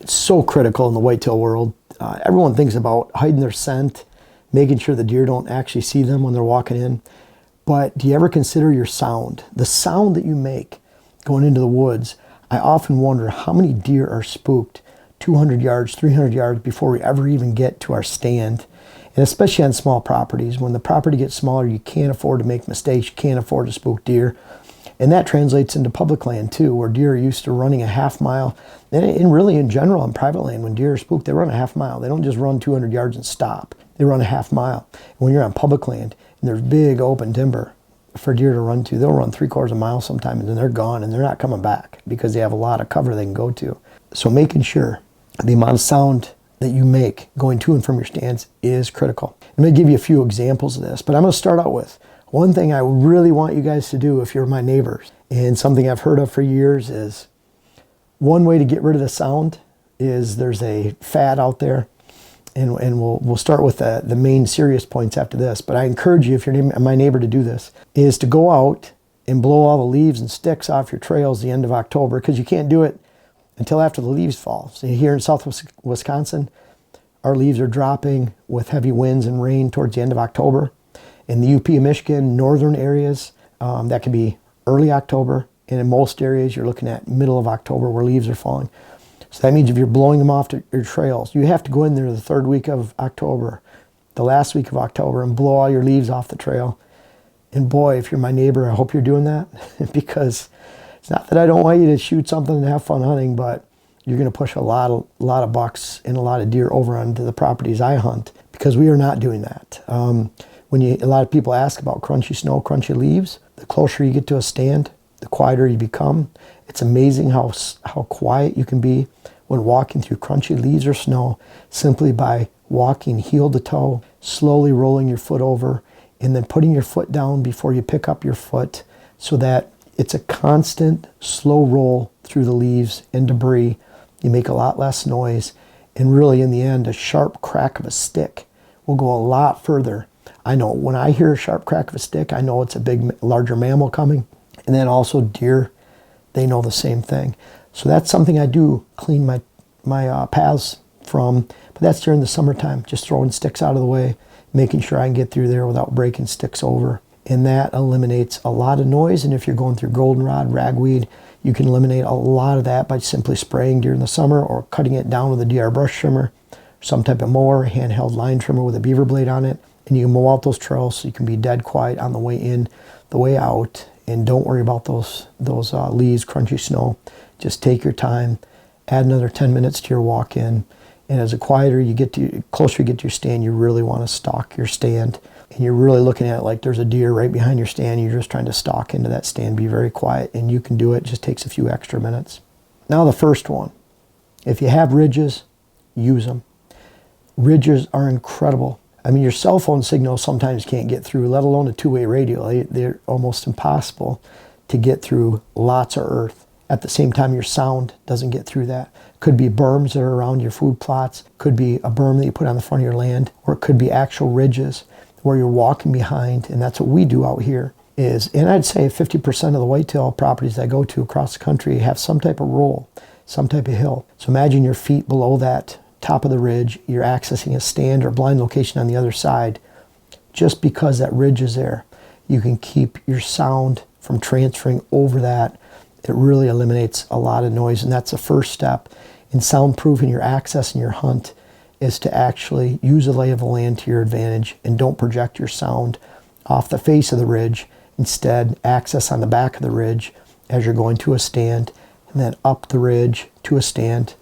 It's so critical in the whitetail world. Everyone thinks about hiding their scent, making sure the deer don't actually see them when they're walking in. But do you ever consider your sound? The sound that you make going into the woods. I often wonder how many deer are spooked 200 yards, 300 yards before we ever even get to our stand. And especially on small properties. When the property gets smaller, you can't afford to make mistakes. You can't afford to spook deer. And that translates into public land too, where deer are used to running a half mile. And really in general on private land, when deer are spooked, they run a half mile. They don't just run 200 yards and stop. They run a half mile. And when you're on public land and there's big open timber for deer to run to, they'll run 3/4 mile sometimes and then they're gone and they're not coming back because they have a lot of cover they can go to. So making sure the amount of sound that you make going to and from your stands is critical. I'm going to give you a few examples of this, but I'm going to start out with one thing I really want you guys to do if you're my neighbors, and something I've heard of for years is one way to get rid of the sound is there's a fad out there, and we'll start with the main serious points after this, but I encourage you, if you're my neighbor, to do this, is to go out and blow all the leaves and sticks off your trails the end of October, because you can't do it until after the leaves fall. So here in southwest Wisconsin, our leaves are dropping with heavy winds and rain towards the end of October. In the UP of Michigan, northern areas, that can be early October. And in most areas, you're looking at middle of October where leaves are falling. So that means if you're blowing them off to your trails, you have to go in there the third week of October, the last week of October, and blow all your leaves off the trail. And boy, if you're my neighbor, I hope you're doing that, because it's not that I don't want you to shoot something and have fun hunting, but you're going to push a lot of bucks and a lot of deer over onto the properties I hunt, because we are not doing that. A lot of people ask about crunchy snow, crunchy leaves, the closer you get to a stand, the quieter you become. It's amazing how quiet you can be when walking through crunchy leaves or snow, simply by walking heel to toe, slowly rolling your foot over, and then putting your foot down before you pick up your foot, so that it's a constant slow roll through the leaves and debris. You make a lot less noise, and really in the end, a sharp crack of a stick will go a lot further. I know when I hear a sharp crack of a stick, I know it's a larger mammal coming. And then also deer, they know the same thing. So that's something I do clean my paths from, but that's during the summertime, just throwing sticks out of the way, making sure I can get through there without breaking sticks over. And that eliminates a lot of noise. And if you're going through goldenrod, ragweed, you can eliminate a lot of that by simply spraying during the summer or cutting it down with a DR brush trimmer, some type of mower, handheld line trimmer with a beaver blade on it. And you can mow out those trails so you can be dead quiet on the way in, the way out, and don't worry about those leaves, crunchy snow. Just take your time, add another 10 minutes to your walk in, and as the closer you get to your stand, you really want to stalk your stand, and you're really looking at it like there's a deer right behind your stand. You're just trying to stalk into that stand, be very quiet, and you can do it. It just takes a few extra minutes. Now the first one, if you have ridges, use them. Ridges are incredible. I mean, your cell phone signal sometimes can't get through, let alone a two-way radio. They're almost impossible to get through lots of earth. At the same time, your sound doesn't get through that. Could be berms that are around your food plots, could be a berm that you put on the front of your land, or it could be actual ridges where you're walking behind, and that's what we do out here. And I'd say 50% of the whitetail properties I go to across the country have some type of roll, some type of hill. So imagine your feet below that top of the ridge, you're accessing a stand or blind location on the other side. Just because that ridge is there, you can keep your sound from transferring over that. It really eliminates a lot of noise, and that's the first step in soundproofing your access and your hunt, is to actually use the lay of the land to your advantage and don't project your sound off the face of the ridge. Instead, access on the back of the ridge as you're going to a stand, and then up the ridge to a stand,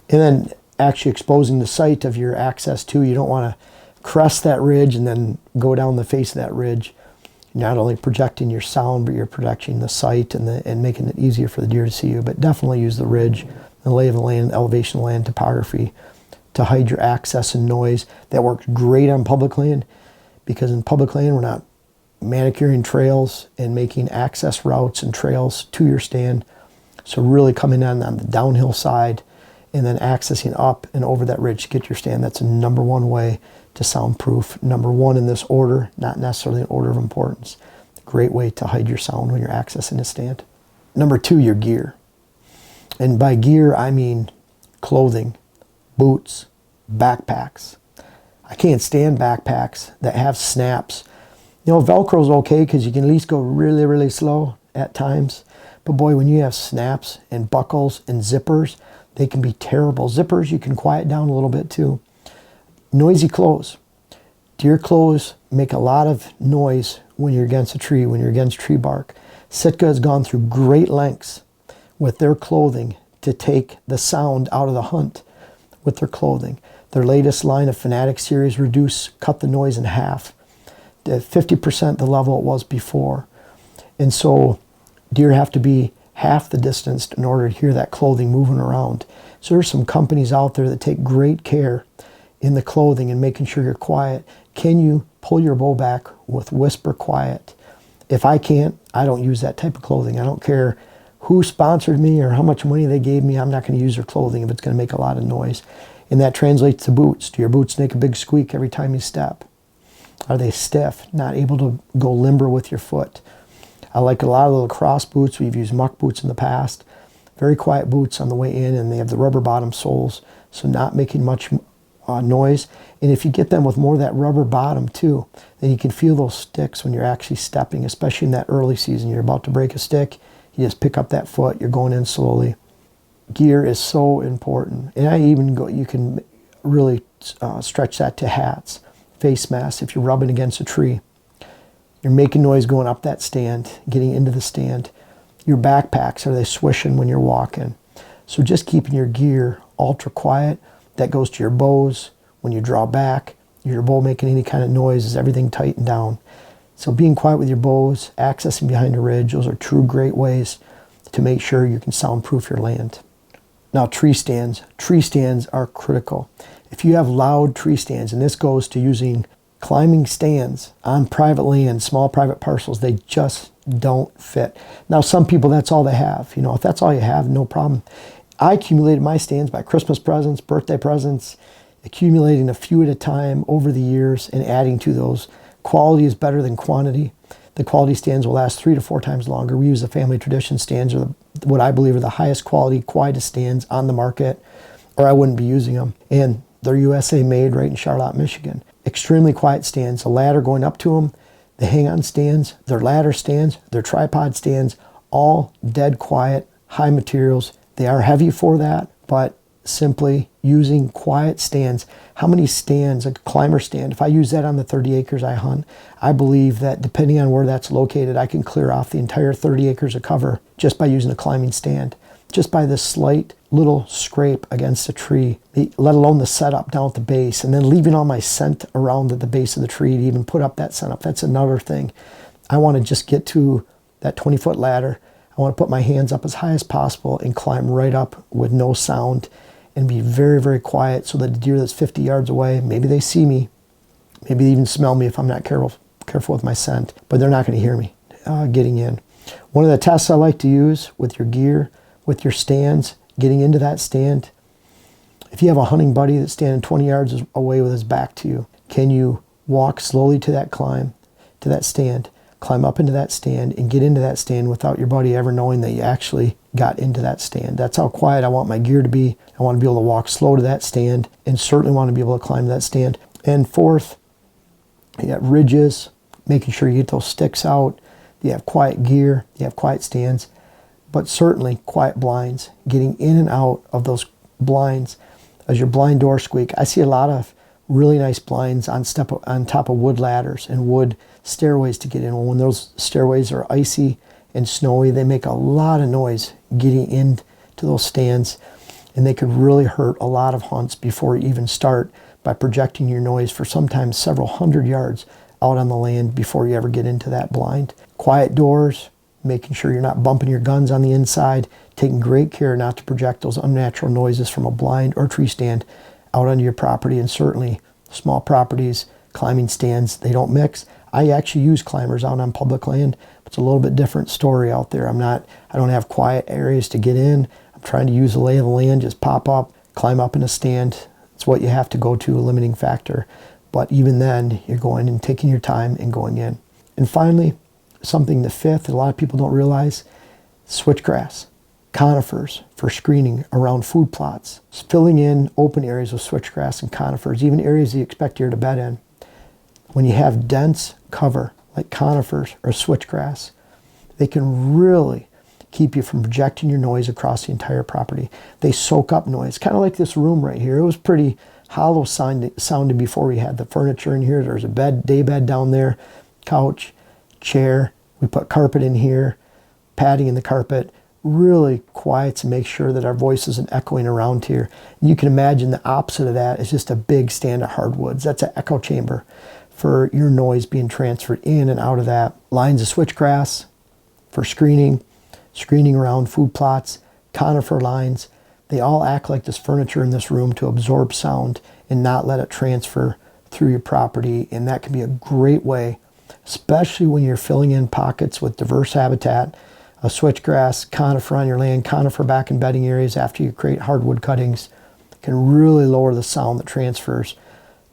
and then actually exposing the site of your access to. You don't want to crest that ridge and then go down the face of that ridge. You're not only projecting your sound, but you're projecting the site and making it easier for the deer to see you. But definitely use the ridge, the lay of the land, elevation of the land, topography to hide your access and noise. That works great on public land, because in public land we're not manicuring trails and making access routes and trails to your stand. So really coming in on the downhill side and then accessing up and over that ridge to get your stand. That's a number one way to soundproof. Number one in this order, not necessarily in order of importance. Great way to hide your sound when you're accessing a stand. Number two, your gear. And by gear, I mean clothing, boots, backpacks. I can't stand backpacks that have snaps. You know, Velcro's okay because you can at least go really, really slow at times. But boy, when you have snaps and buckles and zippers, they can be terrible. Zippers, you can quiet down a little bit too. Noisy clothes. Deer clothes make a lot of noise when you're against a tree, when you're against tree bark. Sitka has gone through great lengths with their clothing to take the sound out of the hunt with their clothing. Their latest line of Fanatic series cut the noise in half, 50% the level it was before. And so deer have to be half the distance in order to hear that clothing moving around. So there's some companies out there that take great care in the clothing and making sure you're quiet. Can you pull your bow back with whisper quiet? If I can't, I don't use that type of clothing. I don't care who sponsored me or how much money they gave me. I'm not going to use their clothing if it's going to make a lot of noise. And that translates to boots. Do your boots make a big squeak every time you step? Are they stiff, not able to go limber with your foot? I like a lot of the lacrosse boots. We've used muck boots in the past. Very quiet boots on the way in, and they have the rubber bottom soles, so not making much noise. And if you get them with more of that rubber bottom too, then you can feel those sticks when you're actually stepping, especially in that early season. You're about to break a stick, you just pick up that foot, you're going in slowly. Gear is so important. And you can really stretch that to hats, face masks if you're rubbing against a tree. You're making noise going up that stand, getting into the stand. Your backpacks, are they swishing when you're walking? So just keeping your gear ultra quiet. That goes to your bows. When you draw back, your bow making any kind of noise, is everything tightened down. So being quiet with your bows, accessing behind a ridge, those are true great ways to make sure you can soundproof your land. Now tree stands. Tree stands are critical. If you have loud tree stands, and this goes to using climbing stands on private land, small private parcels, they just don't fit. Now some people, that's all they have. You know, if that's all you have, no problem. I accumulated my stands by Christmas presents, birthday presents, accumulating a few at a time over the years and adding to those. Quality is better than quantity. The quality stands will last 3 to 4 times longer. We use the family tradition stands, or what I believe are the highest quality, quietest stands on the market, or I wouldn't be using them. And they're USA made right in Charlotte, Michigan. Extremely quiet stands, a ladder going up to them, the hang-on stands, their ladder stands, their tripod stands, all dead quiet, high materials. They are heavy for that, but simply using quiet stands. How many stands, a climber stand, if I use that on the 30 acres I hunt, I believe that depending on where that's located, I can clear off the entire 30 acres of cover just by using a climbing stand, just by this slight little scrape against a tree, let alone the setup down at the base, and then leaving all my scent around at the base of the tree to even put up that setup. That's another thing. I want to just get to that 20-foot ladder. I want to put my hands up as high as possible and climb right up with no sound and be very, very quiet so that the deer that's 50 yards away, maybe they see me, maybe they even smell me if I'm not careful with my scent, but they're not going to hear me getting in. One of the tests I like to use with your gear, with your stands, getting into that stand, if you have a hunting buddy that's standing 20 yards away with his back to you, can you walk slowly to that stand, climb up into that stand and get into that stand without your buddy ever knowing that you actually got into that stand? That's how quiet I want my gear to be. I want to be able to walk slow to that stand and certainly want to be able to climb to that stand. And fourth, you got ridges, making sure you get those sticks out. You have quiet gear, you have quiet stands, but certainly quiet blinds, getting in and out of those blinds as your blind door squeak. I see a lot of really nice blinds on top of wood ladders and wood stairways to get in. When those stairways are icy and snowy, they make a lot of noise getting into those stands, and they could really hurt a lot of hunts before you even start by projecting your noise for sometimes several hundred yards out on the land before you ever get into that blind. Quiet doors, making sure you're not bumping your guns on the inside, taking great care not to project those unnatural noises from a blind or tree stand out onto your property. And certainly small properties, climbing stands, they don't mix. I actually use climbers out on public land. It's a little bit different story out there. I don't have quiet areas to get in. I'm trying to use the lay of the land, just pop up, climb up in a stand. It's what you have to go to, a limiting factor. But even then, you're going and taking your time and going in. And finally, the fifth, a lot of people don't realize, switchgrass. Conifers for screening around food plots, filling in open areas with switchgrass and conifers, even areas you expect deer to bed in. When you have dense cover like conifers or switchgrass, they can really keep you from projecting your noise across the entire property. They soak up noise, kind of like this room right here. It was pretty hollow sounding before we had the furniture in here. There's a bed, day bed down there, couch, chair. We put carpet in here, padding in the carpet. Really quiets and makes sure that our voice isn't echoing around here. You can imagine the opposite of that is just a big stand of hardwoods. That's an echo chamber for your noise being transferred in and out of that. Lines of switchgrass for screening around food plots, conifer lines. They all act like this furniture in this room to absorb sound and not let it transfer through your property. And that can be a great way, especially when you're filling in pockets with diverse habitat, a switchgrass, conifer on your land, conifer back in bedding areas after you create hardwood cuttings, can really lower the sound that transfers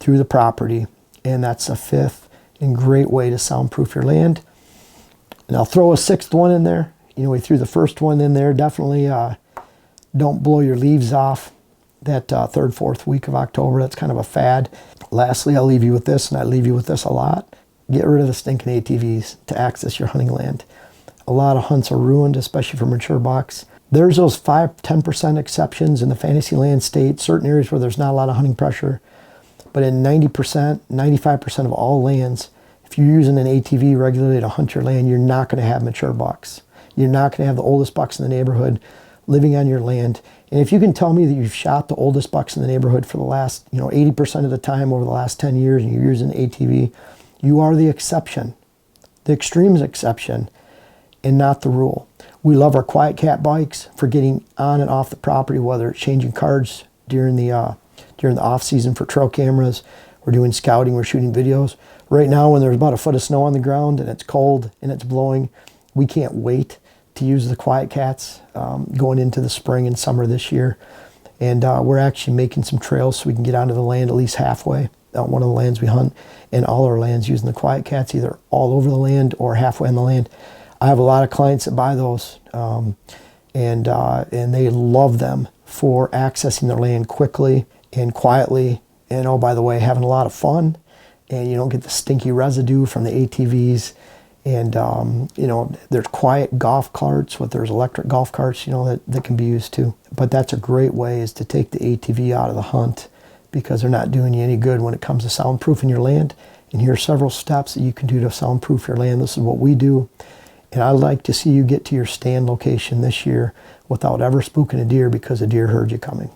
through the property. And that's a fifth and great way to soundproof your land. And I'll throw a sixth one in there. You know, we threw the first one in there. Definitely don't blow your leaves off that third, fourth week of October. That's kind of a fad. Lastly, I'll leave you with this, and I leave you with this a lot. Get rid of the stinking ATVs to access your hunting land. A lot of hunts are ruined, especially for mature bucks. There's those 5-10% exceptions in the fantasy land state, certain areas where there's not a lot of hunting pressure. But in 90%, 95% of all lands, if you're using an ATV regularly to hunt your land, you're not going to have mature bucks. You're not going to have the oldest bucks in the neighborhood living on your land. And if you can tell me that you've shot the oldest bucks in the neighborhood for the last, 80% of the time over the last 10 years and you're using an ATV, you are the exception, the extreme exception, and not the rule. We love our Quiet Cat bikes for getting on and off the property, whether it's changing cards during the off season for trail cameras. We're doing scouting, we're shooting videos. Right now, when there's about a foot of snow on the ground and it's cold and it's blowing, we can't wait to use the Quiet Cats going into the spring and summer this year. And we're actually making some trails so we can get onto the land at least halfway on one of the lands we hunt, and all our lands using the Quiet Cats, either all over the land or halfway on the land. I have a lot of clients that buy those, and they love them for accessing their land quickly and quietly, and oh, by the way, having a lot of fun, and you don't get the stinky residue from the ATVs. And there's quiet golf carts, there's electric golf carts, that can be used too. But that's a great way, is to take the ATV out of the hunt, because they're not doing you any good when it comes to soundproofing your land. And here are several steps that you can do to soundproof your land. This is what we do. And I'd like to see you get to your stand location this year without ever spooking a deer because a deer heard you coming.